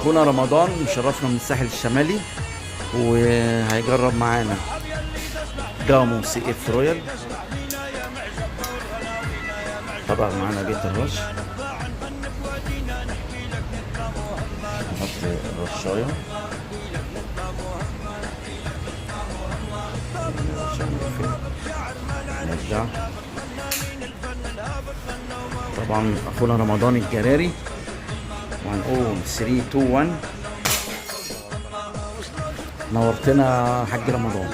اخونا رمضان مشرفنا من الساحل الشمالي، وهيجرب معانا جامو سي اف رويال. طبعا معانا بيت الرش، نحط الرشاية نرجع. طبعا اخونا رمضان الجراري، وهنقول 3 2 1. نورتنا حاج رمضان.